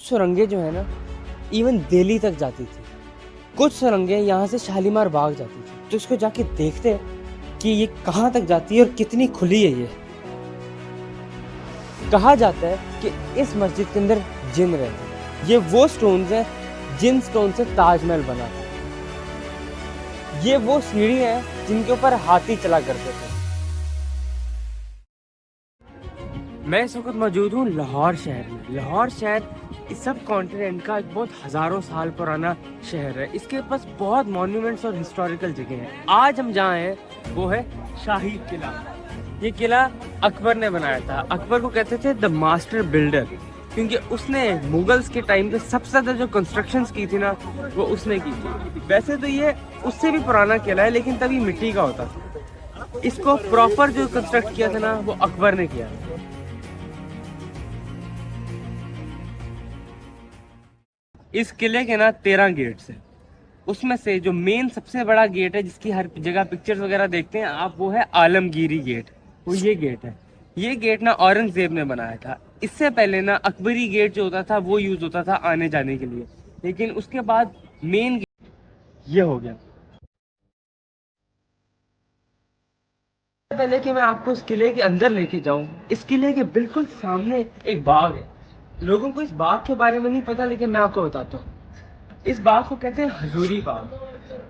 सुरंगें जो है ना इवन दिल्ली तक जाती थी। कुछ सुरंगें यहाँ से शालीमार बाग जाती थी, तो इसको जाके देखते हैं कि ये कहाँ तक जाती है और कितनी खुली है ये। कहा जाता है कि इस मस्जिद के अंदर जिन रहते हैं। ये वो स्टोन्स हैं जिन स्टोन से ताजमहल बना था। ये वो सीढ़ी हैं जिनके ऊपर हाथी चला करते थे। मैं इस वक्त मौजूद हूँ लाहौर शहर में। लाहौर शहर इस सब कॉन्टिनेंट का एक बहुत हज़ारों साल पुराना शहर है। इसके पास बहुत मॉन्यूमेंट्स और हिस्टोरिकल जगह हैं। आज हम जहाँ हैं वो है शाही किला। ये किला अकबर ने बनाया था। अकबर को कहते थे द मास्टर बिल्डर, क्योंकि उसने मुगल्स के टाइम पे सबसे ज़्यादा जो कंस्ट्रक्शंस की थी ना वो उसने की थी। वैसे तो ये उससे भी पुराना किला है, लेकिन तभी मिट्टी का होता था। इसको प्रॉपर जो कंस्ट्रक्ट किया था ना वो अकबर ने किया था। इस किले के ना 13 गेट्स हैं। उसमें से जो मेन सबसे बड़ा गेट है जिसकी हर जगह पिक्चर्स वगैरह देखते हैं आप, वो है आलमगीरी गेट। वो ये गेट है। ये गेट ना औरंगजेब ने बनाया था। इससे पहले ना अकबरी गेट जो होता था वो यूज होता था आने जाने के लिए, लेकिन उसके बाद मेन गेट ये हो गया। पहले कि मैं आपको इस किले के अंदर लेके जाऊं, इस किले के बिल्कुल सामने एक बाग है। लोगों को इस बाग के बारे में नहीं पता, लेकिन मैं आपको बताता हूँ। इस बाग को कहते हैं हजूरी बाग।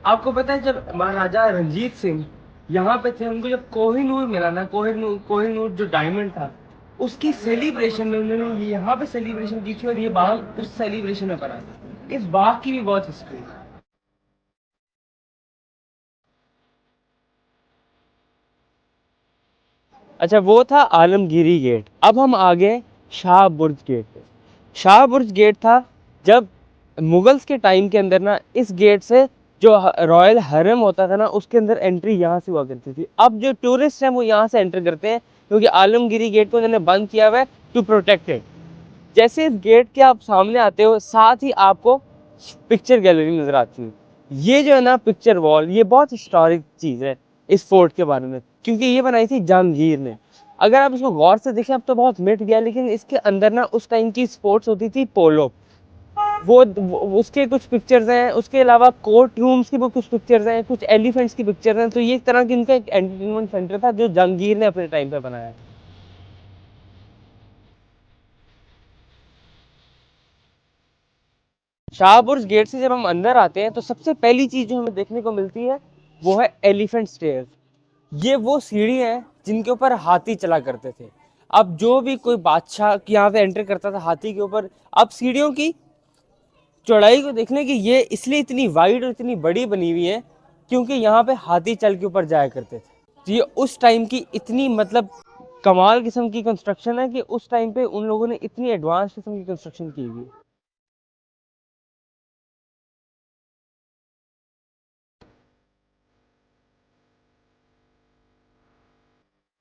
आपको पता है जब महाराजा रंजीत सिंह यहाँ पे थे, उनको जब कोहिनूर मिला ना, कोहिनूर जो डायमंड था, उसकी सेलिब्रेशन में उन्होंने यहाँ पे सेलिब्रेशन की थी और ये बाग उस सेलिब्रेशन में बना था। इस बाग की भी बहुत हिस्ट्री है। अच्छा, वो था आलमगीरी गेट। अब हम आ गए शाह बुर्ज गेट पे। शाह बुर्ज गेट था जब मुगल्स के टाइम के अंदर ना, इस गेट से जो रॉयल हरम होता था ना उसके अंदर एंट्री यहाँ से हुआ करती थी। अब जो टूरिस्ट हैं वो यहाँ से एंटर करते हैं, क्योंकि आलमगीरी गेट को उन्होंने बंद किया हुआ है टू प्रोटेक्ट इट। जैसे इस गेट के आप सामने आते हो, साथ ही आपको पिक्चर गैलरी नजर आती है। ये जो है ना पिक्चर वॉल, ये बहुत हिस्टोरिक चीज है इस फोर्ट के बारे में, क्योंकि ये बनाई थी जहांगीर ने। अगर आप इसको गौर से देखें, अब तो बहुत मिट गया, लेकिन इसके अंदर ना उस टाइम की स्पोर्ट्स होती थी पोलो। वो उसके कुछ पिक्चर्स हैं। उसके अलावा कोर्ट रूम्स की वो कुछ पिक्चर्स हैं, कुछ एलिफेंट्स की पिक्चर्स हैं। तो ये एक तरह की इनका एक एंटरटेनमेंट सेंटर था जो जहांगीर ने अपने टाइम पे बनाया। शाहबुर्ज गेट से जब हम अंदर आते हैं तो सबसे पहली चीज जो हमें देखने को मिलती है वो है एलिफेंट स्टेयर्स। ये वो सीढ़ी है जिनके ऊपर हाथी चला करते थे। अब जो भी कोई बादशाह यहाँ पे एंटर करता था हाथी के ऊपर, अब सीढ़ियों की चौड़ाई को देखने की ये इसलिए इतनी वाइड और इतनी बड़ी बनी हुई है क्योंकि यहाँ पे हाथी चल के ऊपर जाया करते थे। तो ये उस टाइम की इतनी मतलब कमाल किस्म की कंस्ट्रक्शन है कि उस टाइम पे उन लोगों ने इतनी एडवांस किस्म की कंस्ट्रक्शन की हुई है।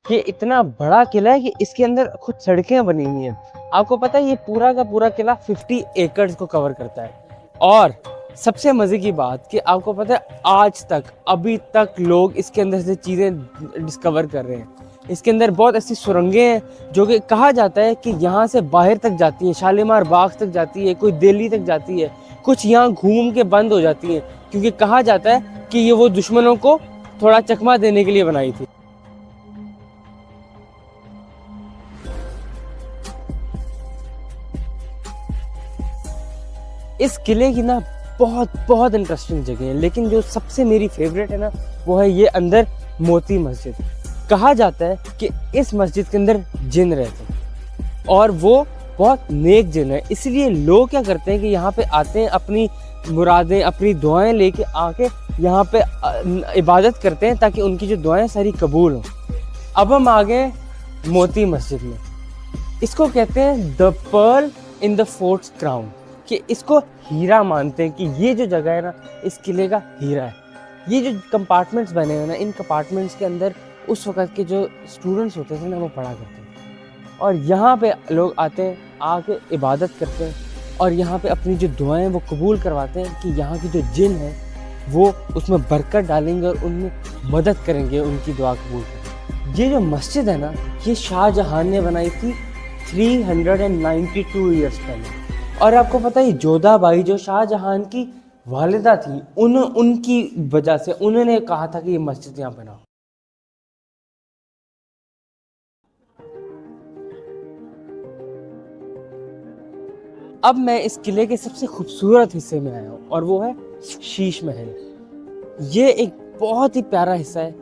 ये इतना बड़ा किला है कि इसके अंदर खुद सड़कें बनी हुई हैं। आपको पता है ये पूरा का पूरा किला 50 एकड़ को कवर करता है। और सबसे मज़े की बात कि आपको पता है आज तक अभी तक लोग इसके अंदर से चीज़ें डिस्कवर कर रहे हैं। इसके अंदर बहुत ऐसी सुरंगें हैं जो कि कहा जाता है कि यहाँ से बाहर तक जाती हैं, शालीमार बाग तक जाती है, कोई दिल्ली तक जाती है, कुछ यहाँ घूम के बंद हो जाती हैं, क्योंकि कहा जाता है कि ये वो दुश्मनों को थोड़ा चकमा देने के लिए बनाई थी। इस किले की ना बहुत बहुत इंटरेस्टिंग जगह है, लेकिन जो सबसे मेरी फेवरेट है ना वो है ये अंदर मोती मस्जिद। कहा जाता है कि इस मस्जिद के अंदर जिन रहते हैं और वो बहुत नेक जिन है। इसलिए लोग क्या करते हैं कि यहाँ पे आते हैं, अपनी मुरादें अपनी दुआएं लेके आके यहाँ पे इबादत करते हैं ताकि उनकी जो दुआएं सारी कबूल हों। अब हम आ गए मोती मस्जिद में। इसको कहते हैं the pearl in the fort's crown, कि इसको हीरा मानते हैं कि ये जो जगह है ना इस किले का हीरा है। ये जो कंपार्टमेंट्स बने हुए ना, इन कंपार्टमेंट्स के अंदर उस वक़्त के जो स्टूडेंट्स होते थे ना वो पढ़ा करते थे, और यहाँ पे लोग आते हैं, आके इबादत करते हैं और यहाँ पे अपनी जो दुआएं वो कबूल करवाते हैं कि यहाँ की जो जिन है वो उसमें बरकत डालेंगे और उनमें मदद करेंगे उनकी दुआ कबूल करेंगे। ये जो मस्जिद है ना ये शाहजहां ने बनाई थी 392 ईयर्स पहले, और आपको पता है जोधाबाई जो शाहजहां की वालिदा थी, उनकी वजह से उन्होंने कहा था कि ये मस्जिद यहाँ बनाओ। अब मैं इस किले के सबसे खूबसूरत हिस्से में आया हूँ और वो है शीश महल। ये एक बहुत ही प्यारा हिस्सा है।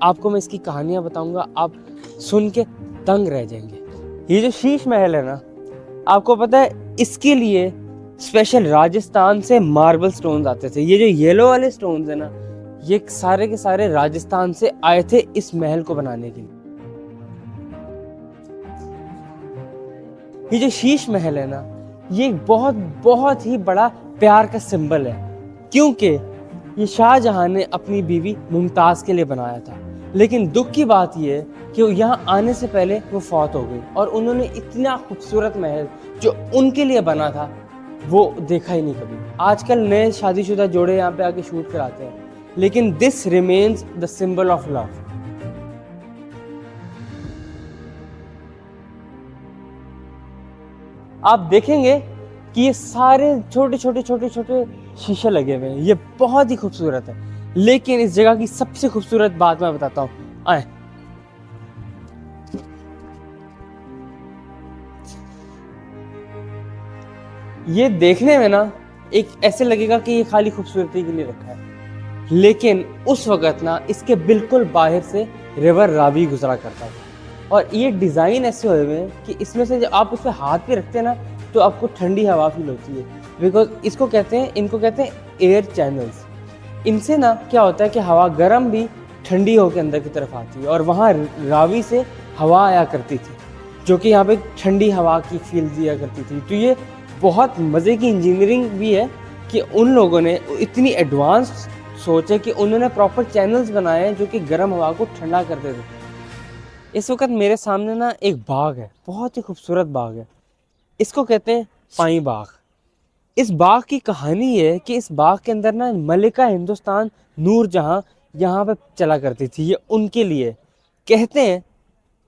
आपको मैं इसकी कहानियां बताऊंगा, आप सुन के दंग रह जाएंगे। ये जो शीश महल है ना, आपको पता है इसके लिए स्पेशल राजस्थान से मार्बल स्टोन्स आते थे। ये जो येलो वाले स्टोन्स है ना, ये सारे के सारे राजस्थान से आए थे इस महल को बनाने के लिए। ये जो शीश महल है ना, ये बहुत बहुत ही बड़ा प्यार का सिंबल है, क्योंकि ये शाहजहां ने अपनी बीवी मुमताज के लिए बनाया था। लेकिन दुख की बात यह है कि यहाँ आने से पहले वो फौत हो गई और उन्होंने इतना खूबसूरत महल जो उनके लिए बना था वो देखा ही नहीं कभी। आजकल नए शादीशुदा जोड़े यहाँ पे आके शूट कराते हैं, लेकिन this remains the symbol of love. आप देखेंगे कि ये सारे छोटे छोटे छोटे छोटे शीशे लगे हुए हैं। ये बहुत ही खूबसूरत है। लेकिन इस जगह की सबसे खूबसूरत बात मैं बताता हूँ, आए। ये देखने में ना एक ऐसे लगेगा कि ये खाली खूबसूरती के लिए रखा है, लेकिन उस वक्त ना इसके बिल्कुल बाहर से रिवर रावी गुजरा करता था। और ये डिज़ाइन ऐसे हुए हुए हैं कि इसमें से जब आप उस पर हाथ भी रखते हैं ना तो आपको ठंडी हवा फील होती है। बिकॉज इनको कहते हैं एयर चैनल्स। इनसे ना क्या होता है कि हवा गर्म भी ठंडी होकर अंदर की तरफ आती है, और वहाँ रावी से हवा आया करती थी जो कि यहाँ पे ठंडी हवा की फील दिया करती थी। तो ये बहुत मज़े की इंजीनियरिंग भी है कि उन लोगों ने इतनी एडवांस सोच है कि उन्होंने प्रॉपर चैनल्स बनाए हैं जो कि गर्म हवा को ठंडा कर देते थे। इस वक्त मेरे सामने ना एक बाग है, बहुत ही खूबसूरत बाग है। इसको कहते हैं पाई बाग। इस बाग की कहानी है कि इस बाग के अंदर ना मलिका हिंदुस्तान नूरजहां यहाँ पे चला करती थी। ये उनके लिए कहते हैं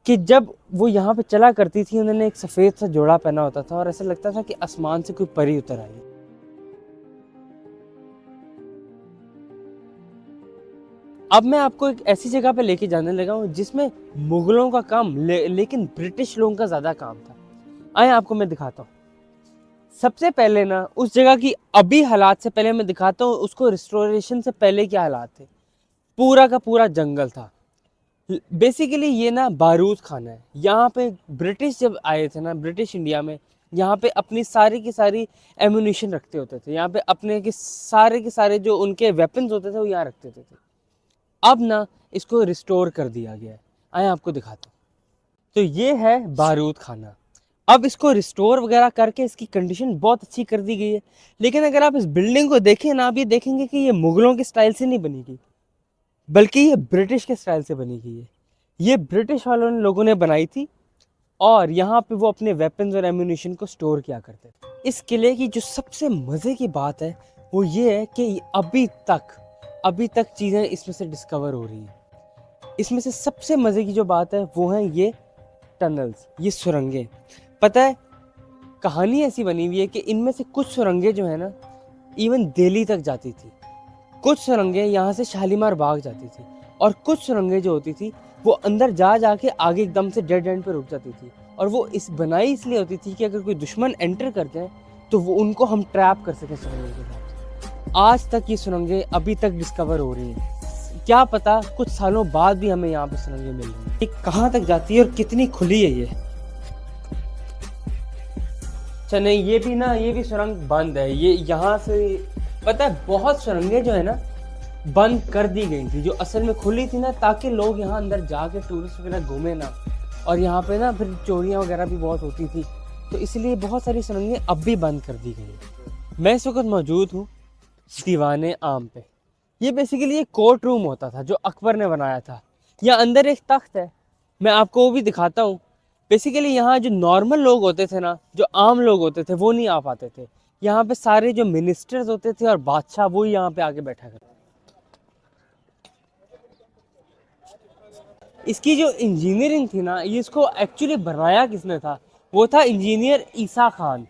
कि जब वो यहाँ पे चला करती थी, उन्होंने एक सफ़ेद सा जोड़ा पहना होता था और ऐसा लगता था कि आसमान से कोई परी उतर आई। अब मैं आपको एक ऐसी जगह पे लेके जाने लगा हूँ जिसमें मुगलों का काम लेकिन ब्रिटिश लोगों का ज़्यादा काम था। आए आपको मैं दिखाता हूँ। सबसे पहले ना उस जगह की अभी हालात से पहले मैं दिखाता हूँ उसको रिस्टोरेशन से पहले क्या हालात थे। पूरा का पूरा जंगल था। बेसिकली ये ना बारूद खाना है। यहाँ पे ब्रिटिश जब आए थे ना, ब्रिटिश इंडिया में, यहाँ पे अपनी सारी की सारी एम्यूनिशन रखते होते थे। यहाँ पे अपने के सारे जो उनके वेपन्स होते थे वो यहाँ रखते थे। अब ना इसको रिस्टोर कर दिया गया है। आए आपको दिखाता हूँ। तो ये है बारूद खाना। अब इसको रिस्टोर वगैरह करके इसकी कंडीशन बहुत अच्छी कर दी गई है। लेकिन अगर आप इस बिल्डिंग को देखें ना, आप ये देखेंगे कि ये मुगलों के स्टाइल से नहीं बनी गई, बल्कि ये ब्रिटिश के स्टाइल से बनी गई है। ये ब्रिटिश वालों ने लोगों ने बनाई थी और यहाँ पे वो अपने वेपन्स और एम्यूनिशन को स्टोर किया करते थे। इस किले की जो सबसे मज़े की बात है वो ये है कि अभी तक चीज़ें इसमें से डिस्कवर हो रही हैं। इसमें से सबसे मज़े की जो बात है वो है ये टनल्स, ये सुरंगें। पता है कहानी ऐसी बनी हुई है कि इनमें से कुछ सुरंगें जो है ना इवन दिल्ली तक जाती थी, कुछ सुरंगें यहाँ से शालीमार बाग जाती थी, और कुछ सुरंगें जो होती थी वो अंदर जाके आगे एकदम से डेड एंड पे रुक जाती थी। और वो इस बनाई इसलिए होती थी कि अगर कोई दुश्मन एंटर कर जाए तो वो उनको हम ट्रैप कर सकें सुरंगों के साथ। आज तक ये सुरंगें अभी तक डिस्कवर हो रही हैं। क्या पता कुछ सालों बाद भी हमें यहाँ पे सुरंगें मिल रही हैं। ये कहाँ तक जाती है और कितनी खुली है ये। अच्छा नहीं, ये भी सुरंग बंद है। ये यहाँ से पता है बहुत सुरंगें जो है ना बंद कर दी गई थी, जो असल में खुली थी ना, ताकि लोग यहाँ अंदर जाके टूरिस्ट वगैरह घूमे ना। और यहाँ पे ना फिर चोरियाँ वगैरह भी बहुत होती थी, तो इसलिए बहुत सारी सुरंगें अब भी बंद कर दी गई। मैं इस वक्त मौजूद हूँ दीवाने आम पे। ये बेसिकली एक कोर्ट रूम होता था जो अकबर ने बनाया था। यहाँ अंदर एक तख्त है, मैं आपको वो भी दिखाता हूँ। बेसिकली यहाँ जो नॉर्मल लोग होते थे ना, जो आम लोग होते थे, वो नहीं आ पाते थे। यहाँ पे सारे जो मिनिस्टर्स होते थे और बादशाह, वो यहाँ पे आके बैठा करते। इसकी जो इंजीनियरिंग थी ना, ये इसको एक्चुअली बनाया किसने था, वो था इंजीनियर ईसा खान।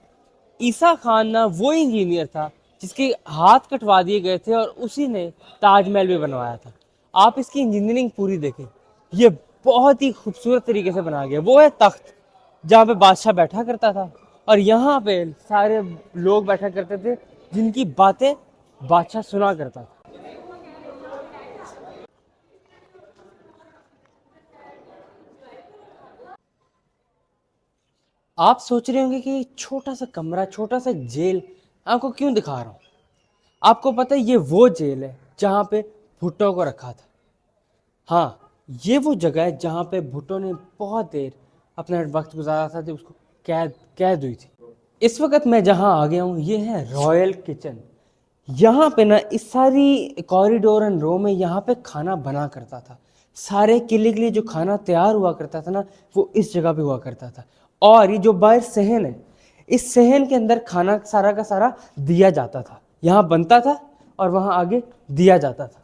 ईसा खान ना वो इंजीनियर था जिसके हाथ कटवा दिए गए थे और उसी ने ताजमहल भी बनवाया था। आप इसकी इंजीनियरिंग पूरी देखें, ये बहुत ही खूबसूरत तरीके से बनाया गया। वो है तख्त जहाँ पे बादशाह बैठा करता था और यहाँ पे सारे लोग बैठा करते थे जिनकी बातें बादशाह सुना करता था। आप सोच रहे होंगे कि छोटा सा कमरा, छोटा सा जेल आपको क्यों दिखा रहा हूँ। आपको पता है ये वो जेल है जहाँ पे भुट्टो को रखा था। हाँ, ये वो जगह है जहाँ पे भुट्टो ने बहुत देर अपना वक्त गुजारा था जब उसको कैद कैद हुई थी। इस वक्त मैं जहाँ आ गया हूँ ये है रॉयल किचन। यहाँ पे ना इस सारी कॉरिडोर एंड रो में यहाँ पे खाना बना करता था। सारे किले के लिए जो खाना तैयार हुआ करता था ना वो इस जगह पे हुआ करता था। और ये जो बाहर सहन है, इस सहन के अंदर खाना सारा का सारा दिया जाता था। यहाँ बनता था और वहाँ आगे दिया जाता था।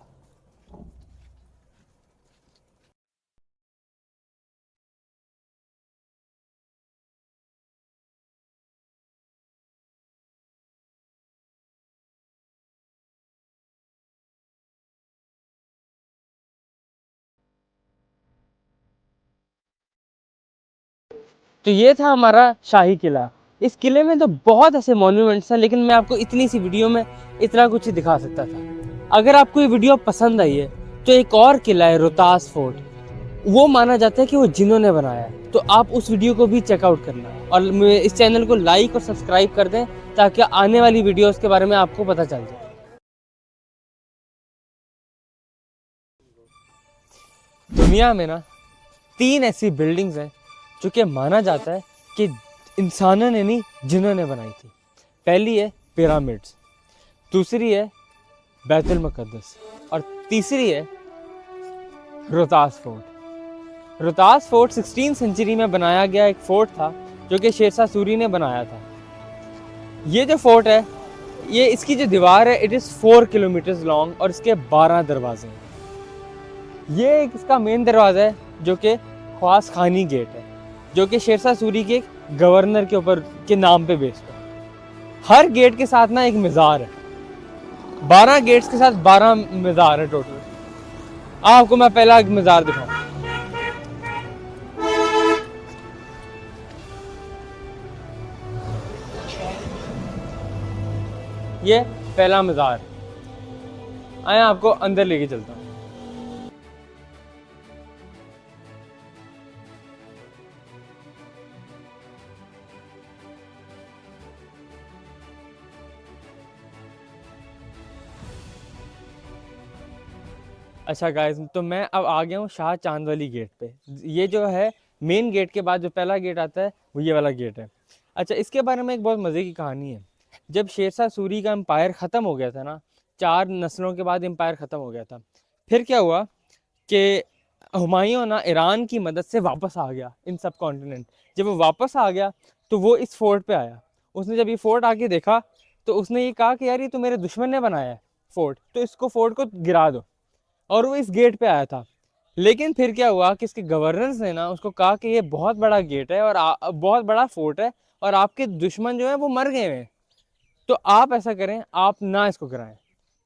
तो ये था हमारा शाही किला। इस किले में तो बहुत ऐसे मॉन्यूमेंट्स हैं लेकिन मैं आपको इतनी सी वीडियो में इतना कुछ ही दिखा सकता था। अगर आपको ये वीडियो पसंद आई है तो एक और किला है रोहतास फोर्ट, वो माना जाता है कि वो जिन्होंने बनाया है, तो आप उस वीडियो को भी चेकआउट करना और इस चैनल को लाइक और सब्सक्राइब कर दें ताकि आने वाली वीडियोस के बारे में आपको पता चल जाए। दुनिया में ना 3 ऐसी बिल्डिंग्स हैं जो कि माना जाता है कि इंसानों ने नहीं, जिन्होंने बनाई थी। पहली है पिरामिड्स, दूसरी है बैतुल मुकद्दस और तीसरी है रोहतास फोर्ट। रोहतास फोर्ट 16वीं सेंचुरी में बनाया गया एक फोर्ट था जो कि शेरशाह सूरी ने बनाया था। ये जो फोर्ट है, ये इसकी जो दीवार है इट इज़ 4 किलोमीटर लॉन्ग और इसके 12 दरवाजे हैं। ये एक इसका मेन दरवाज़ा है जो कि ख्वास खानी गेट है, जो कि शेरशाह सूरी के गवर्नर के ऊपर के नाम पे बेस्ड है। हर गेट के साथ ना एक मज़ार है। 12 गेट्स के साथ 12 मज़ार है टोटल। आपको मैं पहला मज़ार दिखाऊं। ये पहला मज़ार। आया आपको अंदर लेके चलता हूँ। अच्छा गाइस, तो मैं अब आ गया हूँ शाह चांद वाली गेट पे। ये जो है मेन गेट के बाद जो पहला गेट आता है वो ये वाला गेट है। अच्छा, इसके बारे में एक बहुत मज़े की कहानी है। जब शेरशाह सूरी का एम्पायर ख़त्म हो गया था ना, 4 नस्लों के बाद एम्पायर ख़त्म हो गया था, फिर क्या हुआ कि हुमायूं ना ईरान की मदद से वापस आ गया इन सब कॉन्टिनेंट। जब वो वापस आ गया तो वो इस फोर्ट पे आया। उसने जब ये फोर्ट आके देखा तो उसने ये कहा कि यार ये तो मेरे दुश्मन ने बनाया है फोर्ट, तो इसको फोर्ट को गिरा दो। और वो इस गेट पे आया था। लेकिन फिर क्या हुआ कि इसके गवर्नर्स ने ना उसको कहा कि ये बहुत बड़ा गेट है और बहुत बड़ा फोर्ट है और आपके दुश्मन जो है वो मर गए हैं, तो आप ऐसा करें, आप ना इसको गिराएं।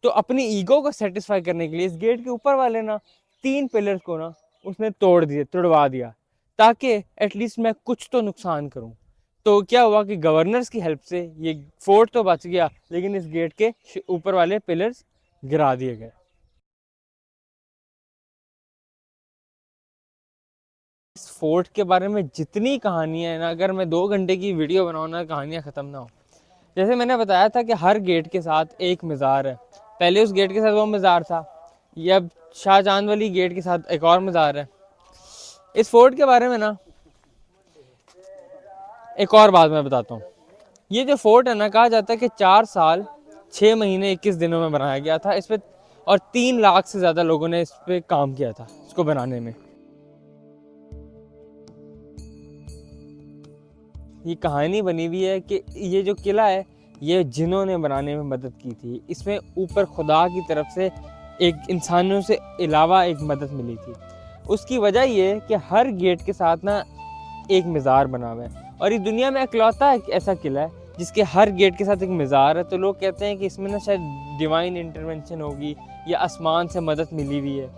तो अपनी ईगो को सेटिस्फाई करने के लिए इस गेट के ऊपर वाले ना 3 पिलर्स को ना उसने तोड़वा दिया ताकि एटलीस्ट मैं कुछ तो नुकसान करूं। तो क्या हुआ कि गवर्नर्स की हेल्प से ये फोर्ट तो बच गया लेकिन इस गेट के ऊपर वाले पिलर्स गिरा दिए गए। इस फोर्ट के बारे में जितनी कहानियाँ हैं ना, अगर मैं 2 घंटे की वीडियो बनाऊँ ना, कहानियाँ ख़त्म ना हो। जैसे मैंने बताया था कि हर गेट के साथ एक मज़ार है। पहले उस गेट के साथ वो मज़ार था, ये अब शाहजहां वाली गेट के साथ एक और मज़ार है। इस फोर्ट के बारे में ना एक और बात मैं बताता हूँ। ये जो फोर्ट है ना, कहा जाता है कि 4 साल 6 महीने 21 दिनों में बनाया गया था इस पर, और 3 लाख से ज़्यादा लोगों ने इस पर काम किया था इसको बनाने में। ये कहानी बनी हुई है कि ये जो किला है ये जिन्होंने बनाने में मदद की थी। इसमें ऊपर खुदा की तरफ से एक इंसानों से अलावा एक मदद मिली थी। उसकी वजह ये है कि हर गेट के साथ ना एक मज़ार बना हुआ है और ये दुनिया में इकलौता एक ऐसा किला है जिसके हर गेट के साथ एक मज़ार है। तो लोग कहते हैं कि इसमें ना शायद डिवाइन इंटरवेंशन होगी या आसमान से मदद मिली हुई है।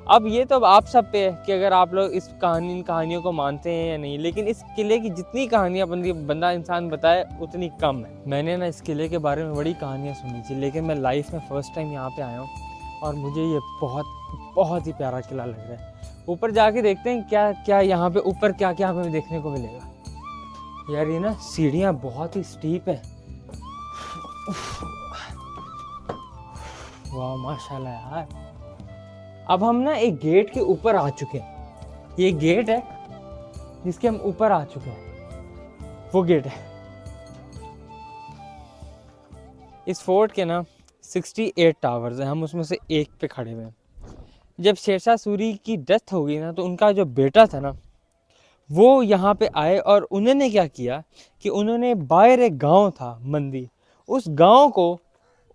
अब ये तो अब आप सब पे है कि अगर आप लोग इस इन कहानियों को मानते हैं या नहीं, लेकिन इस किले की जितनी कहानियाँ बंदा इंसान बताए उतनी कम है। मैंने ना इस किले के बारे में बड़ी कहानियाँ सुनी थी, लेकिन मैं लाइफ में फ़र्स्ट टाइम यहाँ पे आया हूँ और मुझे ये बहुत ही प्यारा किला लग रहा है। ऊपर जाके देखते हैं क्या क्या यहाँ पे ऊपर क्या क्या हमें देखने को मिलेगा। यार ये ना सीढ़ियाँ बहुत ही स्टीप है। वाह माशाल्लाह यार। अब हम ना एक गेट के ऊपर आ चुके हैं। ये गेट है जिसके हम ऊपर आ चुके हैं, वो गेट है। इस फोर्ट के ना 68 टावर्स हैं, हम उसमें से एक पे खड़े हुए हैं। जब शेरशाह सूरी की डेथ हो गई ना, तो उनका जो बेटा था ना वो यहाँ पे आए और उन्होंने क्या किया कि उन्होंने बाहर एक गांव था मंदी, उस गांव को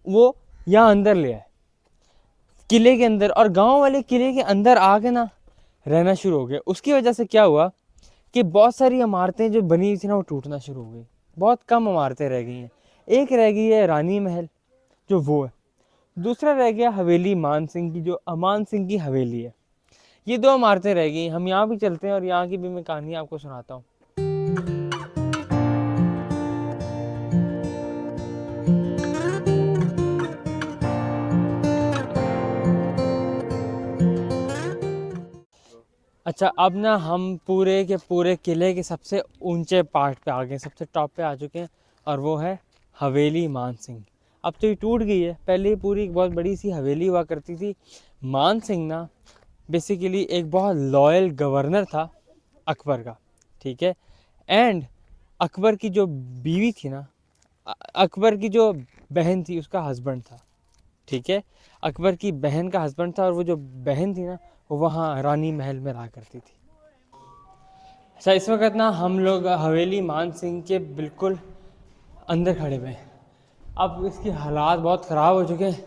वो यहाँ अंदर ले आए किले के अंदर, और गांव वाले किले के अंदर आके ना रहना शुरू हो गए। उसकी वजह से क्या हुआ कि बहुत सारी इमारतें जो बनी हुई थी ना वो टूटना शुरू हो गई। बहुत कम इमारतें रह गई हैं। एक रह गई है रानी महल, जो वो है। दूसरा रह गया हवेली मान सिंह की, जो अमान सिंह की हवेली है। ये दो इमारतें रह गई। हम यहाँ भी चलते हैं और यहाँ की भी मैं कहानी आपको सुनाता हूँ। अच्छा, अब ना हम पूरे के पूरे किले के सबसे ऊंचे पार्ट पे आ गए, सबसे टॉप पे आ चुके हैं, और वो है हवेली मान सिंह। अब तो ये टूट गई है, पहले ही पूरी एक बहुत बड़ी सी हवेली हुआ करती थी। मान सिंह ना बेसिकली एक बहुत लॉयल गवर्नर था अकबर का, ठीक है। एंड अकबर की जो बीवी थी ना, अकबर की जो बहन थी उसका हस्बैंड था, ठीक है। अकबर की बहन का हस्बैंड था, और वो जो बहन थी ना वो वहाँ रानी महल में रहा करती थी। अच्छा, इस वक्त ना हम लोग हवेली मान सिंह के बिल्कुल अंदर खड़े हुए हैं। अब इसकी हालात बहुत ख़राब हो चुके हैं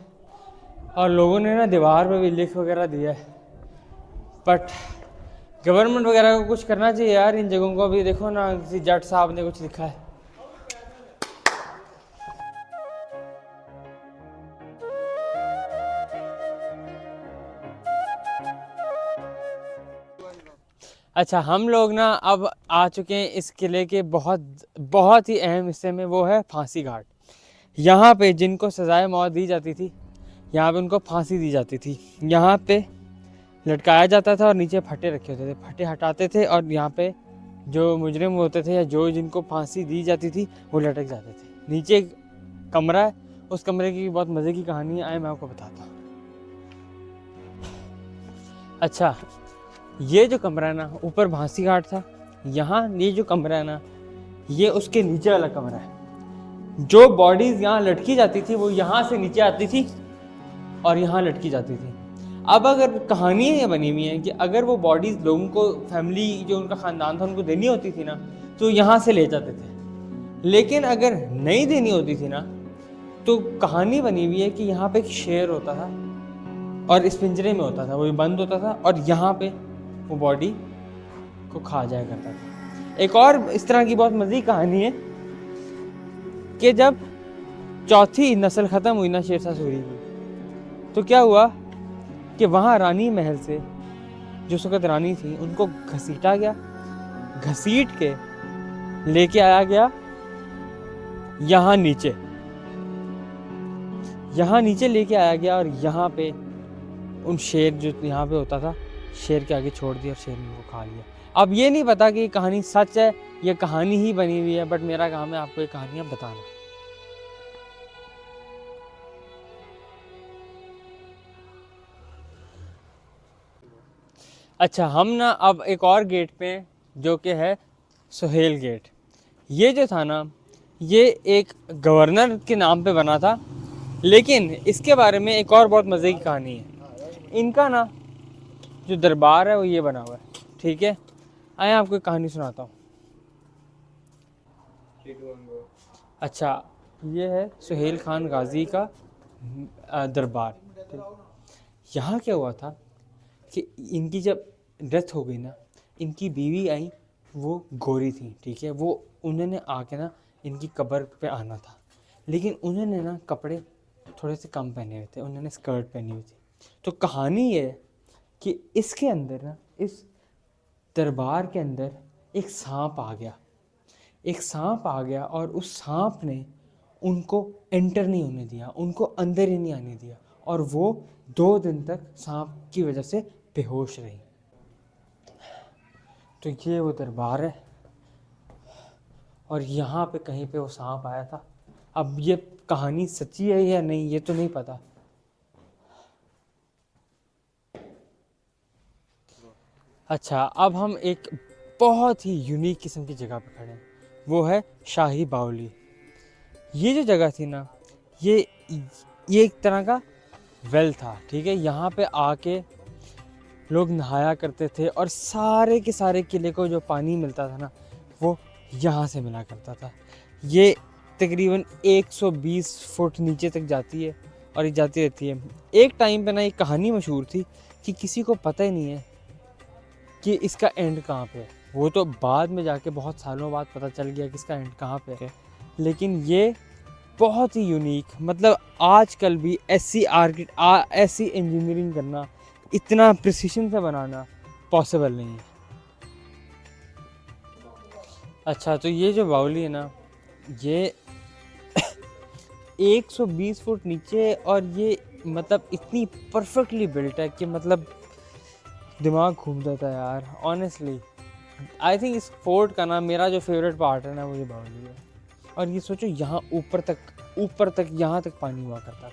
और लोगों ने ना दीवार पे भी लिख वगैरह दिया है, बट गवर्नमेंट वगैरह को कुछ करना चाहिए यार इन जगहों को। अभी देखो ना, किसी जट साहब ने कुछ लिखा है। अच्छा, हम लोग ना अब आ चुके हैं इस किले के बहुत ही अहम हिस्से में, वो है फांसी घाट। यहाँ पे जिनको सजाए मौत दी जाती थी, यहाँ पे उनको फांसी दी जाती थी। यहाँ पे लटकाया जाता था और नीचे फटे रखे होते थे, फटे हटाते थे और यहाँ पे जो मुजरिम होते थे या जो जिनको फांसी दी जाती थी वो लटक जाते थे। नीचे एक कमरा है, उस कमरे की बहुत मज़े की कहानी है, मैं आपको बताता हूँ। अच्छा, ये जो कमरा है ना, ऊपर फांसी घाट था, यहाँ ये जो कमरा है ना, ये उसके नीचे वाला कमरा है। जो बॉडीज़ यहाँ लटकी जाती थी वो यहाँ से नीचे आती थी और यहाँ लटकी जाती थी। अब अगर कहानी ये बनी हुई है कि अगर वो बॉडीज़ लोगों को, फैमिली जो उनका ख़ानदान था उनको देनी होती थी ना, तो यहाँ से ले जाते थे। लेकिन अगर नहीं देनी होती थी ना, तो कहानी बनी हुई है कि यहाँ पे एक शेर होता था और इस पिंजरे में होता था, वो भी बंद होता था, और यहाँ पे वो बॉडी को खा जाया करता था। एक और इस तरह की बहुत मज़े की कहानी है कि जब चौथी नस्ल ख़त्म हुई ना शेरशाह सूरी की, तो क्या हुआ कि वहाँ रानी महल से जो उस वक़्त रानी थी उनको घसीटा गया, घसीट के लेके आया गया यहाँ नीचे लेके आया गया, और यहाँ पे उन शेर जो यहाँ पे होता था, शेर के आगे छोड़ दिया और शेर ने वो खा लिया। अब ये नहीं पता कि ये कहानी सच है, ये कहानी ही बनी हुई है, बट मेरा काम है आपको ये कहानियाँ बताना। अच्छा, हम ना अब एक और गेट पे जो कि है सुहेल गेट। ये जो था ना, ये एक गवर्नर के नाम पे बना था, लेकिन इसके बारे में एक और बहुत मज़े की कहानी है। इनका ना जो दरबार है वो ये बना हुआ है, ठीक है। आए आपको एक कहानी सुनाता हूँ। अच्छा, ये है सुहेल खान गाजी का दरबार। यहाँ क्या हुआ था कि इनकी जब डेथ हो गई ना, इनकी बीवी आई, वो गोरी थी, ठीक है। वो उन्होंने आके ना इनकी कब्र पे आना था, लेकिन उन्होंने ना कपड़े थोड़े से कम पहने हुए थे, उन्होंने स्कर्ट पहनी हुई थी। तो कहानी ये है कि इसके अंदर ना, इस दरबार के अंदर एक सांप आ गया, एक सांप आ गया और उस सांप ने उनको एंटर नहीं होने दिया, उनको अंदर ही नहीं आने दिया, और वो 2 दिन तक सांप की वजह से बेहोश रही। तो ये वो दरबार है और यहाँ पे कहीं पे वो सांप आया था। अब ये कहानी सच्ची है या नहीं ये तो नहीं पता। अच्छा, अब हम एक बहुत ही यूनिक किस्म की जगह पे खड़े हैं, वो है शाही बावली। ये जो जगह थी ना, ये एक तरह का वेल था, ठीक है। यहाँ पे आके लोग नहाया करते थे और सारे के सारे किले को जो पानी मिलता था ना, वो यहाँ से मिला करता था। ये तकरीबन 120 फुट नीचे तक जाती है और ये जाती रहती है। एक टाइम पे ना एक कहानी मशहूर थी कि किसी को पता ही नहीं है कि इसका एंड कहाँ पे है। वो तो बाद में जाके बहुत सालों बाद पता चल गया कि इसका एंड कहाँ पे है, लेकिन ये बहुत ही यूनिक, मतलब आजकल भी ऐसी इंजीनियरिंग करना, इतना प्रिसीशन से बनाना पॉसिबल नहीं है। अच्छा, तो ये जो बावली है ना, ये 120 फुट नीचे, और ये मतलब इतनी परफेक्टली बिल्ट है कि मतलब दिमाग घूम जाता है यार। ऑनेस्टली आई थिंक इस फोर्ट का ना मेरा जो फेवरेट पार्ट है ना, वो ये बावली है। और ये सोचो, यहाँ ऊपर तक यहाँ तक पानी हुआ करता था।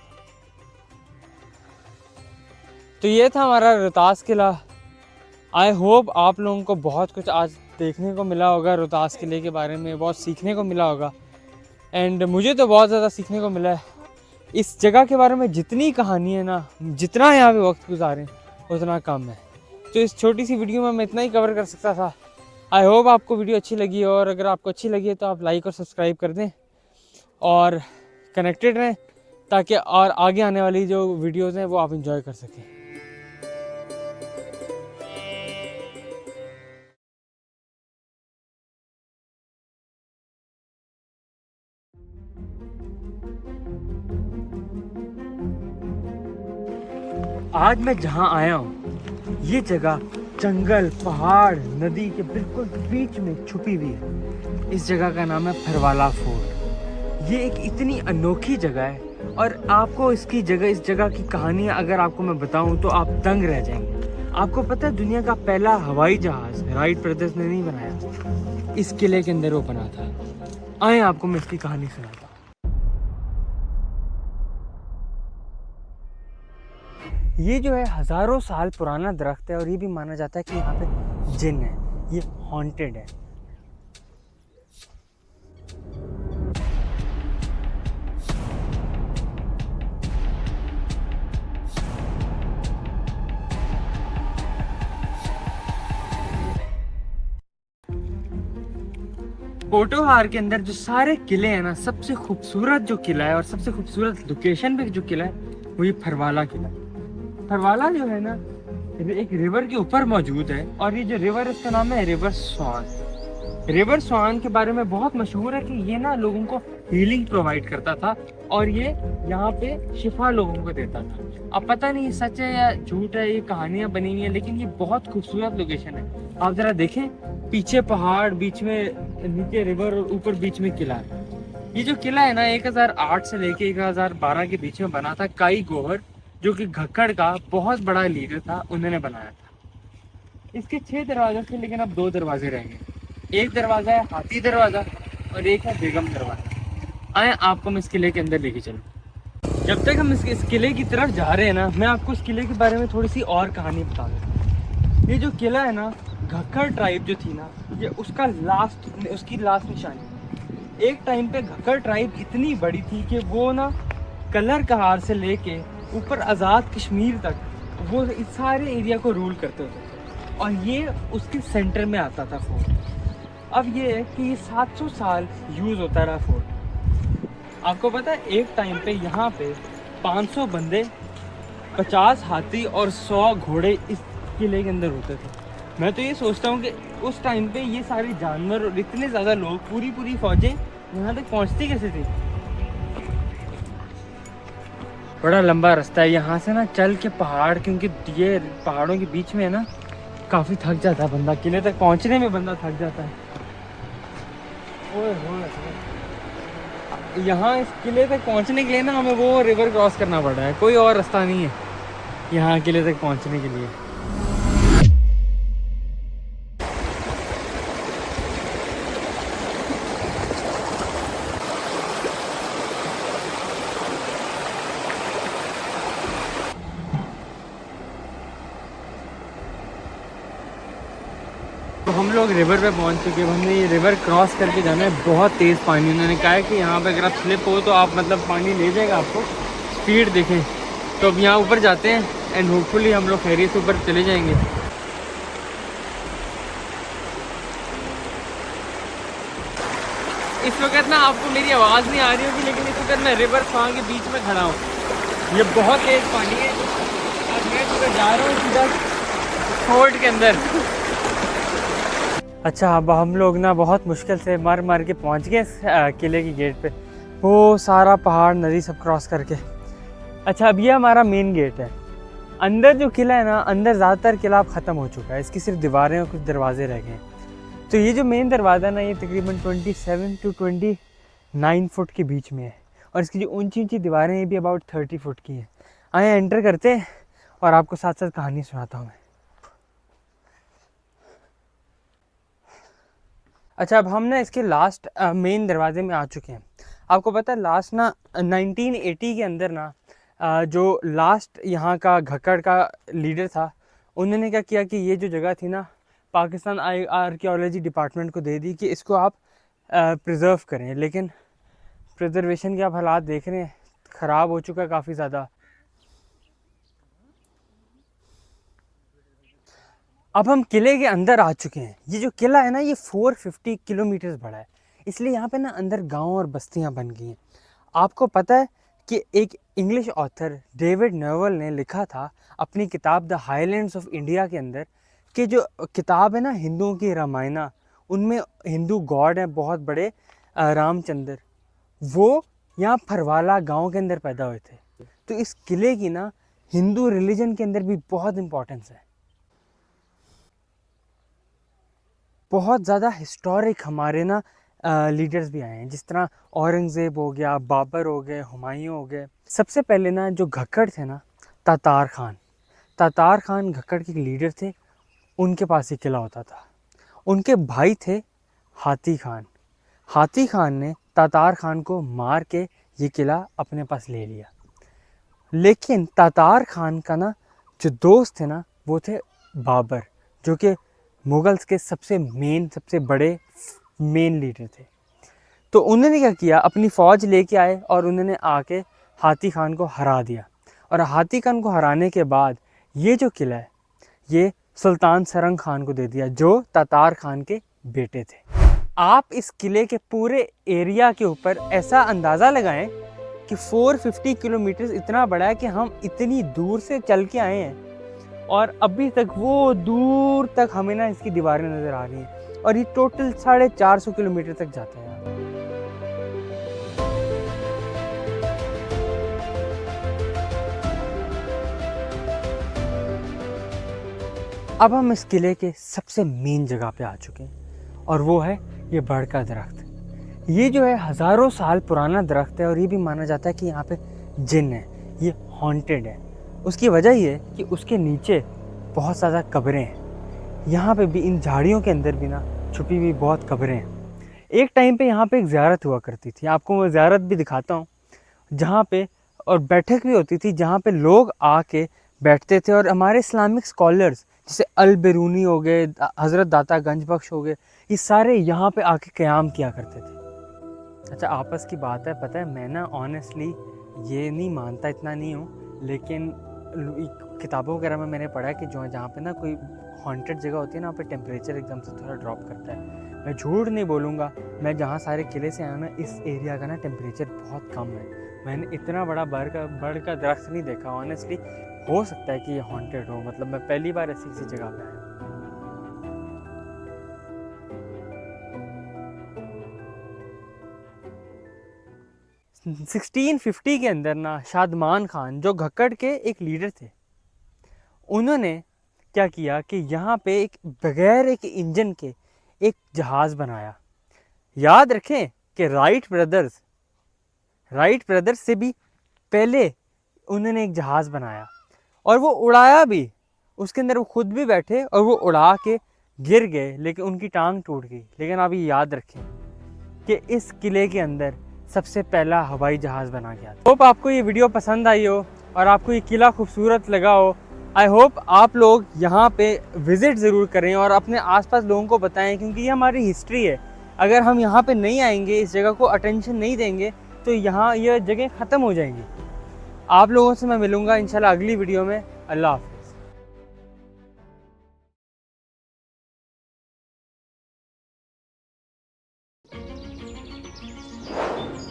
तो ये था हमारा रोहतास किला। आई होप आप लोगों को बहुत कुछ आज देखने को मिला होगा, रोहतास किले के बारे में बहुत सीखने को मिला होगा। एंड मुझे तो बहुत ज़्यादा सीखने को मिला है इस जगह के बारे में। जितनी कहानी है ना, जितना यहाँ पे वक्त गुजारें उतना कम है। तो इस छोटी सी वीडियो में मैं इतना ही कवर कर सकता था। आई होप आपको वीडियो अच्छी लगी, और अगर आपको अच्छी लगी है तो आप लाइक और सब्सक्राइब कर दें और कनेक्टेड रहें, ताकि और आगे आने वाली जो वीडियोज़ हैं वो आप इंजॉय कर सकें। आज मैं जहाँ आया हूँ, ये जगह जंगल, पहाड़, नदी के बिल्कुल बीच में छुपी हुई है। इस जगह का नाम है फरवाला फोर्ट। ये एक इतनी अनोखी जगह है, और आपको इस जगह की कहानियाँ अगर आपको मैं बताऊँ तो आप दंग रह जाएंगे। आपको पता है, दुनिया का पहला हवाई जहाज राइट ब्रदर्स ने नहीं बनाया, इस किले के अंदर वो बना था। आए आपको मैं इसकी कहानी सुनाता हूँ। ये जो है हज़ारों साल पुराना दरख्त है, और ये भी माना जाता है कि यहाँ पे जिन है, ये हॉन्टेड है। पोटोहार के अंदर जो सारे किले हैं ना, सबसे खूबसूरत जो किला है और सबसे खूबसूरत लोकेशन पे जो किला है, वो ये फरवाला किला है। फरवाला जो है ना, एक रिवर के ऊपर मौजूद है, और ये जो रिवर है इसका नाम है रिवर स्वान। रिवर स्वान के बारे में बहुत मशहूर है कि ये ना लोगों को हीलिंग प्रोवाइड करता था, और ये यहाँ पे शिफा लोगों को देता था। अब पता नहीं सच है या झूठ है, ये कहानियां बनी हुई है, लेकिन ये बहुत खूबसूरत लोकेशन है। आप जरा देखें, पीछे पहाड़, बीच में नीचे रिवर, और ऊपर बीच में किला है। ये जो किला है ना, 1008 से लेके 1012 के बीच में बना था। काई गोहर, जो कि घक्कड़ का बहुत बड़ा लीडर था, उन्होंने बनाया था। इसके 6 दरवाजे थे, लेकिन अब 2 दरवाजे रह गए। एक दरवाजा है हाथी दरवाजा, और एक है बेगम दरवाजा। आए आपको मैं इस किले के अंदर लेके चलूं। जब तक हम इस किले की तरफ जा रहे हैं ना, मैं आपको इस किले के बारे में थोड़ी सी और कहानी बता देता हूँ। ये जो किला है ना, घक्कड़ ट्राइब जो थी ना, ये उसकी लास्ट निशानी। एक टाइम पे घक्कड़ ट्राइब इतनी बड़ी थी कि वो ना कलर कहार से लेके ऊपर आज़ाद कश्मीर तक वो इस सारे एरिया को रूल करते होते थे, और ये उसके सेंटर में आता था फोर्ट। अब ये है कि ये 700 साल यूज़ होता रहा फोर्ट। आपको पता है, एक टाइम पे यहाँ पे 500 बंदे, 50 हाथी और 100 घोड़े इस किले के अंदर होते थे। मैं तो ये सोचता हूँ कि उस टाइम पे ये सारे जानवर और इतने ज़्यादा लोग, पूरी फौजें यहाँ तक पहुँचती कैसे थी? बड़ा लंबा रास्ता है यहाँ से ना चल के पहाड़, क्योंकि ये पहाड़ों के बीच में है ना, काफ़ी थक जाता है बंदा, किले तक पहुँचने में बंदा थक जाता है। ओए होए, यहाँ इस किले तक पहुँचने के लिए ना हमें वो रिवर क्रॉस करना पड़ रहा है, कोई और रास्ता नहीं है यहाँ किले तक पहुँचने के लिए। तो हम लोग रिवर पे पहुंच चुके हैं। हमने ये रिवर क्रॉस करके जाना है, बहुत तेज़ पानी। उन्होंने कहा है कि यहाँ पे अगर आप स्लिप हो तो आप मतलब पानी ले जाएगा आपको, स्पीड देखें। तो अब यहाँ ऊपर जाते हैं एंड होपफुली हम लोग फेरी से ऊपर चले जाएंगे। इस वक्त ना आपको मेरी आवाज़ नहीं आ रही होगी, लेकिन इस वक्त मैं रिवर फां के बीच में खड़ा हूँ। ये बहुत तेज़ पानी है और मैं सुबह जा रहा हूँ सीधा फोर्ट के अंदर। अच्छा, अब हम लोग ना बहुत मुश्किल से मर के पहुंच गए किले की गेट पे, वो सारा पहाड़ नदी सब क्रॉस करके। अच्छा, अब ये हमारा मेन गेट है। अंदर जो किला है ना, अंदर ज़्यादातर किला अब ख़त्म हो चुका है, इसकी सिर्फ दीवारें और कुछ दरवाजे रह गए हैं। तो ये जो मेन दरवाज़ा है ना, ये तकरीबन 27 to 29 फुट के बीच में है, और इसकी जो ऊंची ऊंची दीवारें हैं भी अबाउट 30 फुट की हैं। आए एंटर करते हैं और आपको साथ साथ कहानी सुनाता हूँ मैं। अच्छा, अब हम ना इसके लास्ट मेन दरवाजे में आ चुके हैं। आपको पता है लास्ट ना 1980 के अंदर ना जो लास्ट यहाँ का घक्कड़ का लीडर था, उन्होंने क्या किया कि ये जो जगह थी ना, पाकिस्तान आर्कियोलॉजी डिपार्टमेंट को दे दी कि इसको आप प्रिजर्व करें। लेकिन प्रिजर्वेशन के आप हालात देख रहे हैं, ख़राब हो चुका है काफ़ी ज़्यादा। अब हम किले के अंदर आ चुके हैं। ये जो किला है ना, ये 450 किलोमीटर बड़ा है, इसलिए यहाँ पे ना अंदर गांव और बस्तियाँ बन गई हैं। आपको पता है कि एक इंग्लिश ऑथर डेविड नोवेल ने लिखा था अपनी किताब द हाईलैंड्स ऑफ इंडिया के अंदर, कि जो किताब है ना हिंदुओं की रामायण, उनमें हिंदू गॉड हैं बहुत बड़े, रामचंद्र, वो यहाँ फरवाला गाँव के अंदर पैदा हुए थे। तो इस किले की ना हिंदू रिलीजन के अंदर भी बहुत इम्पोर्टेंस है। बहुत ज़्यादा हिस्टोरिक हमारे ना लीडर्स भी आए हैं, जिस तरह औरंगज़ेब हो गया, बाबर हो गए, हुमायूं हो गए। सबसे पहले ना जो घक्कड़ थे ना, तातार खान घक्कड़ के लीडर थे, उनके पास ही किला होता था। उनके भाई थे हाथी खान ने तातार खान को मार के ये किला अपने पास ले लिया। लेकिन तातार खान का ना जो दोस्त थे ना, वो थे बाबर, जो कि मुगल्स के सबसे बड़े मेन लीडर थे। तो उन्होंने क्या किया, अपनी फ़ौज लेके आए और उन्होंने आके हाथी खान को हरा दिया। और हाथी खान को हराने के बाद ये जो किला है, ये सुल्तान सरंग खान को दे दिया, जो तातार खान के बेटे थे। आप इस किले के पूरे एरिया के ऊपर ऐसा अंदाज़ा लगाएं कि 450 किलोमीटर इतना बड़ा है कि हम इतनी दूर से चल के आए हैं और अभी तक वो दूर तक हमें ना इसकी दीवारें नज़र आ रही हैं, और ये टोटल 450 किलोमीटर तक जाता है। अब हम इस किले के सबसे मेन जगह पे आ चुके हैं, और वो है ये बड़ का दरख्त। ये जो है हज़ारों साल पुराना दरख्त है, और ये भी माना जाता है कि यहाँ पे जिन है, ये हॉन्टेड है। उसकी वजह ये है कि उसके नीचे बहुत ज़्यादा कब्रें हैं। यहाँ पे भी इन झाड़ियों के अंदर भी ना छुपी हुई बहुत कब्रें हैं। एक टाइम पे यहाँ पे एक ज़ियारत हुआ करती थी, आपको मैं ज़ियारत भी दिखाता हूँ, जहाँ पे और बैठक भी होती थी, जहाँ पे लोग आके बैठते थे। और हमारे इस्लामिक स्कॉलर्स जैसे अल बिरूनी हो गए, हज़रत दाता गंज बख्श हो गए, ये सारे यहाँ पे आके क़याम किया करते थे। अच्छा, आपस की बात है, पता है मैं ना ऑनेस्टली ये नहीं मानता, इतना नहीं हूँ, लेकिन किताबों वगैरह में मैंने पढ़ा है कि जो जहाँ पे ना कोई हॉन्टेड जगह होती है ना, वहाँ पे टेम्परेचर एकदम से थोड़ा ड्रॉप करता है। मैं झूठ नहीं बोलूँगा, मैं जहाँ सारे किले से आया ना, इस एरिया का ना टेम्परेचर बहुत कम है। मैंने इतना बड़ा बड़ का दरख्त नहीं देखा ऑनेस्टली। हो सकता है कि ये हॉन्टेड हो, मतलब मैं पहली बार ऐसी किसी जगह पे आया। 1650 के अंदर ना शादमान खान जो घक्कड़ के एक लीडर थे, उन्होंने क्या किया कि यहाँ पे एक बगैर एक इंजन के एक जहाज़ बनाया। याद रखें कि राइट ब्रदर्स से भी पहले उन्होंने एक जहाज़ बनाया और वो उड़ाया भी। उसके अंदर वो खुद भी बैठे और वो उड़ा के गिर गए, लेकिन उनकी टांग टूट गई। लेकिन आप ये याद रखें कि इस किले के अंदर सबसे पहला हवाई जहाज़ बना गया था। होप आपको ये वीडियो पसंद आई हो और आपको ये किला खूबसूरत लगा हो। आई होप आप लोग यहाँ पे विज़िट ज़रूर करें और अपने आसपास लोगों को बताएं, क्योंकि ये हमारी हिस्ट्री है। अगर हम यहाँ पे नहीं आएंगे, इस जगह को अटेंशन नहीं देंगे, तो यहाँ ये जगह ख़त्म हो जाएंगी। आप लोगों से मैं मिलूँगा इंशाल्लाह अगली वीडियो में। अल्लाह हाफ़िज़।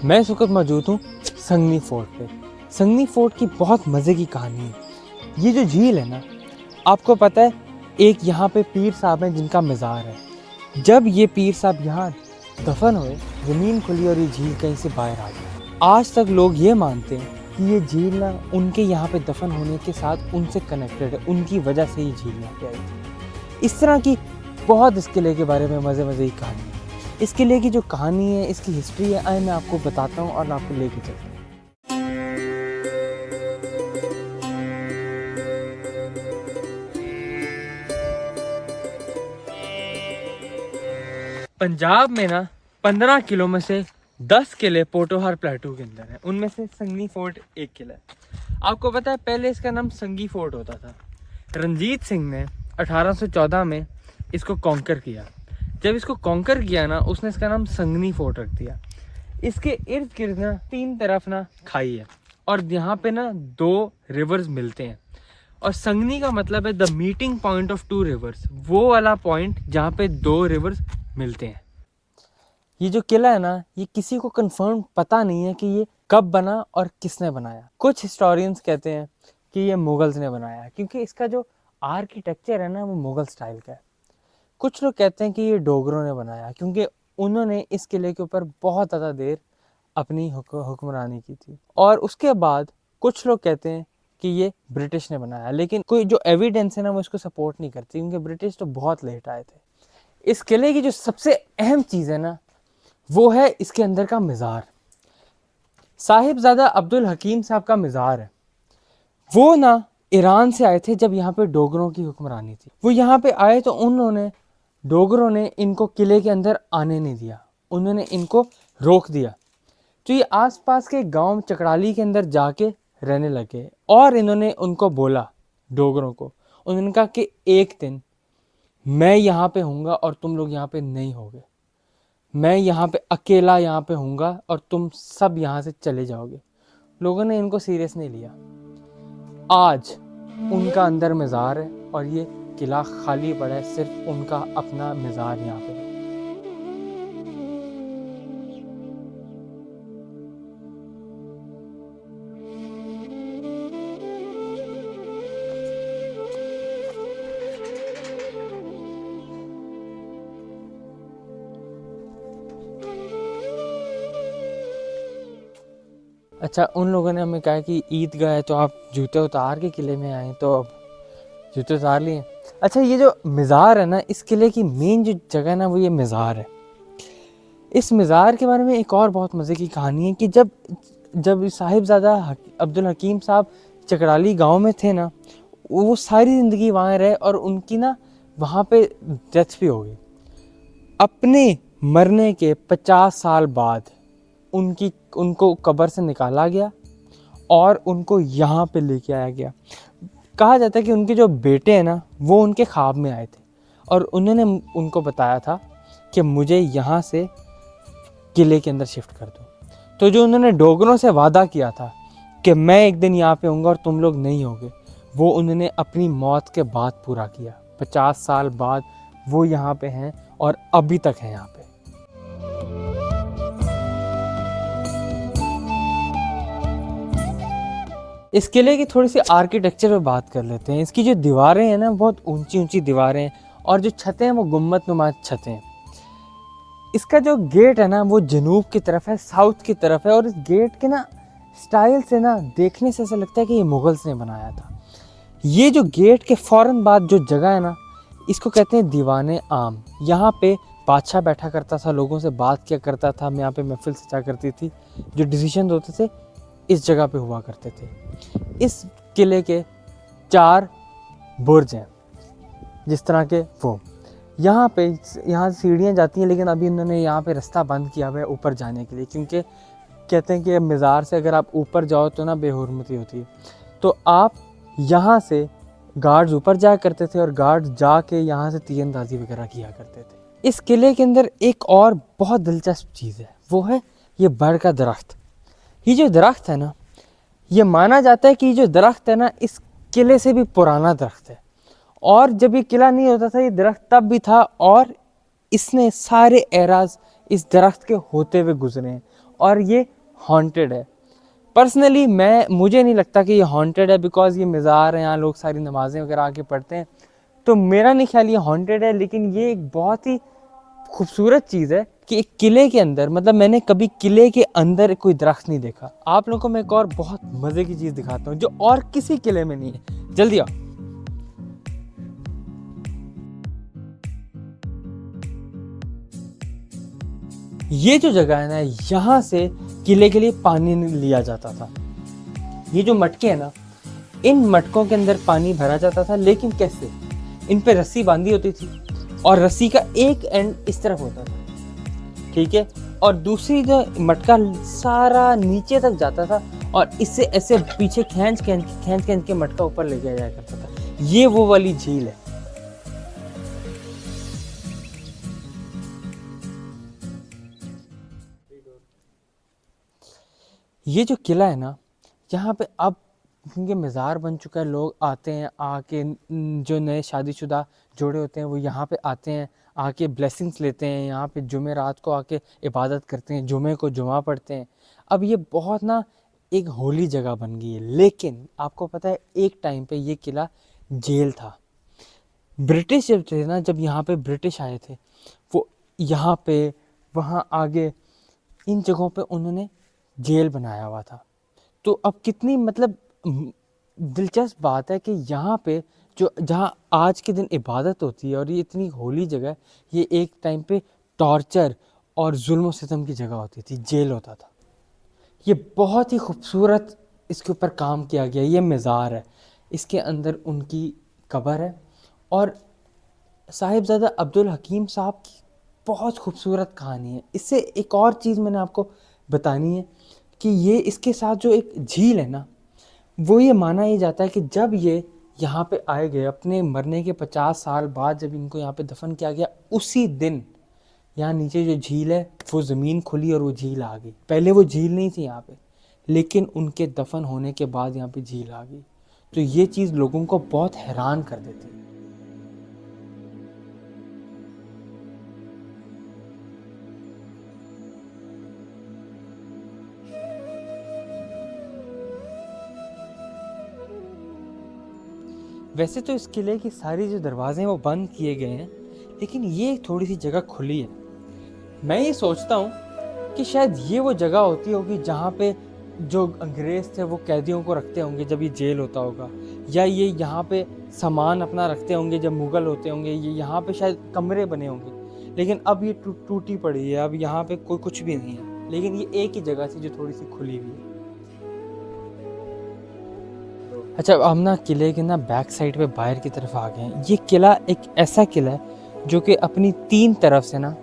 मैं इस वक्त मौजूद हूँ संगनी फोर्ट पे। संगनी फोर्ट की बहुत मज़े की कहानी है। ये जो झील है ना, आपको पता है एक यहाँ पे पीर साहब हैं जिनका मज़ार है। जब ये पीर साहब यहाँ दफन हुए, ज़मीन खुली और ये झील कहीं से बाहर आ गई। आज तक लोग ये मानते हैं कि ये झील ना उनके यहाँ पे दफन होने के साथ उनसे कनेक्टेड है, उनकी वजह से ये झील यहाँ पे आई थी। इस तरह की बहुत इस किले के बारे में मज़े की कहानी है। इस किले की जो कहानी है, इसकी हिस्ट्री है, आए मैं आपको बताता हूँ और आपको लेके चलता हूँ। पंजाब में ना 15 किलो में से 10 किले पोटोहार प्लेटू के अंदर है। उनमें से संगनी फोर्ट एक किला है। आपको पता है पहले इसका नाम संगी फोर्ट होता था। रंजीत सिंह ने 1814 में इसको कॉन्कर किया। जब इसको कॉन्कर किया ना, उसने इसका नाम संगनी फोर्ट रख दिया। इसके इर्द गिर्द ना 3 तरफ ना खाई है और यहाँ पे ना 2 रिवर्स मिलते हैं। और संगनी का मतलब है the meeting point of 2 reverse, वो वाला पॉइंट जहाँ पे 2 रिवर्स मिलते हैं। ये जो किला है ना, ये किसी को कंफर्म पता नहीं है कि ये कब बना और किसने बनाया। कुछ हिस्टोरियंस कहते हैं कि ये मुगल्स ने बनाया, क्योंकि इसका जो आर्किटेक्चर है ना वो मुगल स्टाइल का है। कुछ लोग कहते हैं कि ये डोगरों ने बनाया, क्योंकि उन्होंने इस किले के ऊपर बहुत ज़्यादा देर अपनी हुक्मरानी की थी। और उसके बाद कुछ लोग कहते हैं कि ये ब्रिटिश ने बनाया, लेकिन कोई जो एविडेंस है ना वो इसको सपोर्ट नहीं करती, क्योंकि ब्रिटिश तो बहुत लेट आए थे। इस किले की जो सबसे अहम चीज़ है ना, वो है इसके अंदर का मज़ार। साहिबजादा अब्दुल हकीम साहब का मज़ार है। वो ना ईरान से आए थे जब यहाँ पे डोगरों की हुक्मरानी थी। वो यहाँ पे आए तो डोगरों ने इनको किले के अंदर आने नहीं दिया, उन्होंने इनको रोक दिया। तो ये आसपास के गांव चकड़ाली के अंदर जाके रहने लगे और इन्होंने उनको बोला, डोगरों को, उन्होंने कहा कि एक दिन मैं यहाँ पे हूँगा और तुम लोग यहाँ पे नहीं होगे। मैं यहाँ पे अकेला यहाँ पे हूँगा और तुम सब यहाँ से चले जाओगे। लोगों ने इनको सीरियस नहीं लिया। आज उनका अंदर मज़ार है और ये किला खाली पड़ा है, सिर्फ उनका अपना मज़ार यहाँ पे है। अच्छा, उन लोगों ने हमें कहा कि ईदगाह है तो आप जूते उतार के किले में आए, तो अब जूते उतार लिए। अच्छा, ये जो मज़ार है ना, इस किले की मेन जो जगह है ना वो ये मज़ार है। इस मज़ार के बारे में एक और बहुत मज़े की कहानी है कि जब साहिबजादा अब्दुल हकीम साहब चकड़ाली गांव में थे ना, वो सारी ज़िंदगी वहाँ रहे और उनकी ना वहाँ पे डेथ भी हो गई। अपने मरने के 50 साल बाद उनको कब्र से निकाला गया और उनको यहाँ पे लेके आया गया। कहा जाता है कि उनके जो बेटे हैं ना, वो उनके ख्वाब में आए थे और उन्होंने उनको बताया था कि मुझे यहाँ से किले के अंदर शिफ्ट कर दो। तो जो उन्होंने डोगरों से वादा किया था कि मैं एक दिन यहाँ पे होऊंगा और तुम लोग नहीं होगे, वो उन्होंने अपनी मौत के बाद पूरा किया। 50 साल बाद वो यहाँ पे हैं और अभी तक हैं यहाँ पे। इस किले की थोड़ी सी आर्किटेक्चर पे बात कर लेते हैं। इसकी जो दीवारें हैं ना, बहुत ऊंची ऊंची दीवारें हैं और जो छतें हैं वो गुम्बद नुमा छतें हैं। इसका जो गेट है ना वो जनूब की तरफ है, साउथ की तरफ है, और इस गेट के ना स्टाइल से ना देखने से ऐसा लगता है कि ये मुगल्स ने बनाया था। ये जो गेट के फ़ौरन बाद जो जगह है ना, इसको कहते हैं दीवाने आम। यहाँ पे बादशाह बैठा करता था, लोगों से बात किया करता था, यहाँ पे महफिल सजा करती थी, जो डिसीजन होते थे इस जगह पे हुआ करते थे। इस किले के 4 बुर्ज हैं जिस तरह के वो, यहाँ सीढ़ियाँ जाती हैं, लेकिन अभी उन्होंने यहाँ पे रास्ता बंद किया हुआ है ऊपर जाने के लिए, क्योंकि कहते हैं कि मज़ार से अगर आप ऊपर जाओ तो ना बेहुरमती होती है। तो आप यहाँ से गार्ड्स ऊपर जाया करते थे और गार्ड्स जाके यहाँ से तीरंदाजी वगैरह किया करते थे। इस किले के अंदर एक और बहुत दिलचस्प चीज़ है, वो है ये बड़ का दरख्त। ये जो दरख्त है ना, ये माना जाता है कि ये जो दरख्त है ना, इस किले से भी पुराना दरख्त है, और जब ये किला नहीं होता था ये दरख्त तब भी था, और इसने सारे एराज इस दरख्त के होते हुए गुजरे हैं, और ये हॉन्टेड है। पर्सनली मुझे नहीं लगता कि ये हॉन्टेड है, बिकॉज ये मज़ार है, यहाँ लोग सारी नमाज़ें वगैरह आके पढ़ते हैं, तो मेरा नहीं ख्याल ये हॉन्टेड है। लेकिन ये एक बहुत ही खूबसूरत चीज़ है कि एक किले के अंदर, मतलब मैंने कभी किले के अंदर कोई दरख्त नहीं देखा। आप लोगों को मैं एक और बहुत मज़े की चीज़ दिखाता हूँ जो और किसी किले में नहीं है, जल्दी आओ। ये जो जगह है ना, यहाँ से किले के लिए पानी लिया जाता था। ये जो मटके हैं ना, इन मटकों के अंदर पानी भरा जाता था, लेकिन कैसे? इन पे रस्सी बांधी होती थी, और रस्सी का एक एंड इस तरफ होता था, ठीक है, और दूसरी जो मटका सारा नीचे तक जाता था, और इससे ऐसे पीछे खींच के मटका ऊपर ले जाया करता था। ये वो वाली झील है। ये जो किला है ना, यहाँ पे अब क्योंकि मज़ार बन चुका है, लोग आते हैं, आके जो नए शादीशुदा जोड़े होते हैं वो यहाँ पे आते हैं, आके ब्लेसिंग्स लेते हैं, यहाँ पे जुमे रात को आके इबादत करते हैं, जुमे को जुमा पढ़ते हैं। अब ये बहुत ना एक होली जगह बन गई है। लेकिन आपको पता है एक टाइम पे ये किला जेल था। ब्रिटिश जब थे ना, जब यहाँ पे ब्रिटिश आए थे, वो यहाँ पे वहाँ आगे इन जगहों पे उन्होंने जेल बनाया हुआ था। तो अब कितनी मतलब दिलचस्प बात है कि यहाँ पे जो जहाँ आज के दिन इबादत होती है, और ये इतनी होली जगह, ये एक टाइम पे टॉर्चर और जुल्म सितम की जगह होती थी, जेल होता था। ये बहुत ही खूबसूरत इसके ऊपर काम किया गया। ये मज़ार है, इसके अंदर उनकी कब्र है, और साहिबजादा अब्दुल हकीम साहब की बहुत खूबसूरत कहानी है। इससे एक और चीज़ मैंने आपको बतानी है कि ये इसके साथ जो एक झील है ना, वो ये माना ही जाता है कि जब ये यहाँ पे आए गए अपने मरने के 50 साल बाद, जब इनको यहाँ पे दफन किया गया, उसी दिन यहाँ नीचे जो झील है वो ज़मीन खुली और वो झील आ गई। पहले वो झील नहीं थी यहाँ पे, लेकिन उनके दफन होने के बाद यहाँ पे झील आ गई। तो ये चीज़ लोगों को बहुत हैरान कर देती है। वैसे तो इस किले की सारी जो दरवाजे हैं वो बंद किए गए हैं, लेकिन ये थोड़ी सी जगह खुली है। मैं ये सोचता हूँ कि शायद ये वो जगह होती होगी जहाँ पे जो अंग्रेज़ थे वो कैदियों को रखते होंगे जब ये जेल होता होगा, या ये यहाँ पे सामान अपना रखते होंगे जब मुग़ल होते होंगे। ये यहाँ पे शायद कमरे बने होंगे, लेकिन अब ये टूटी पड़ी है, अब यहाँ पे कोई कुछ भी नहीं है। लेकिन ये एक ही जगह थी जो थोड़ी सी खुली हुई है। अच्छा, हम ना किले के ना बैक साइड पे बाहर की तरफ आ गए हैं। ये किला एक ऐसा किला है जो कि अपनी 3 तरफ से ना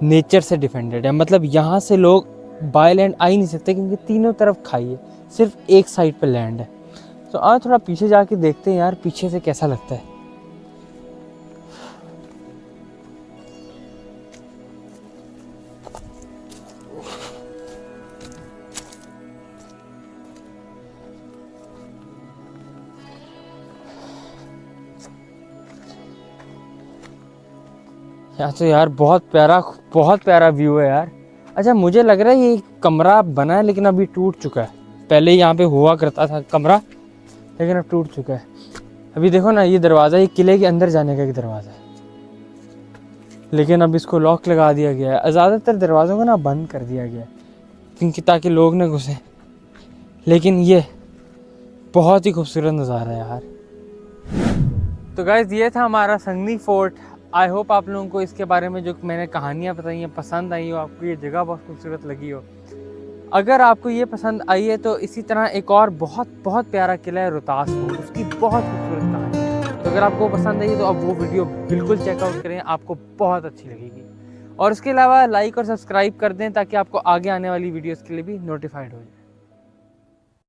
नेचर से डिफेंडेड है। मतलब यहाँ से लोग बाय लैंड आ ही नहीं सकते, क्योंकि तीनों तरफ खाई है, सिर्फ एक साइड पे लैंड है। तो आज थोड़ा पीछे जाके देखते हैं यार, पीछे से कैसा लगता है। यहाँ तो यार बहुत प्यारा व्यू है यार। अच्छा, मुझे लग रहा है ये कमरा बना है लेकिन अभी टूट चुका है। पहले यहाँ पे हुआ करता था कमरा, लेकिन अब टूट चुका है। अभी देखो ना, ये दरवाज़ा, ये किले के अंदर जाने का एक दरवाज़ा है। लेकिन अब इसको लॉक लगा दिया गया है। ज़्यादातर दरवाज़ों को ना बंद कर दिया गया है क्योंकि ताकि लोग ना घुसें। लेकिन ये बहुत ही खूबसूरत नज़ारा है यार। तो गाइस ये था हमारा संगनी फोर्ट। आई होप आप लोगों को इसके बारे में जो मैंने कहानियाँ बताई हैं पसंद आई हो, आपको ये जगह बहुत खूबसूरत लगी हो। अगर आपको ये पसंद आई है तो इसी तरह एक और बहुत बहुत प्यारा किला है रोहतास फोर्ट, उसकी बहुत खूबसूरत कहानी है। तो अगर आपको पसंद आई तो आप वो वीडियो बिल्कुल चेकआउट करें, आपको बहुत अच्छी लगेगी। और उसके अलावा लाइक और सब्सक्राइब कर दें ताकि आपको आगे आने वाली वीडियोज़ के लिए भी नोटिफाइड हो जाए।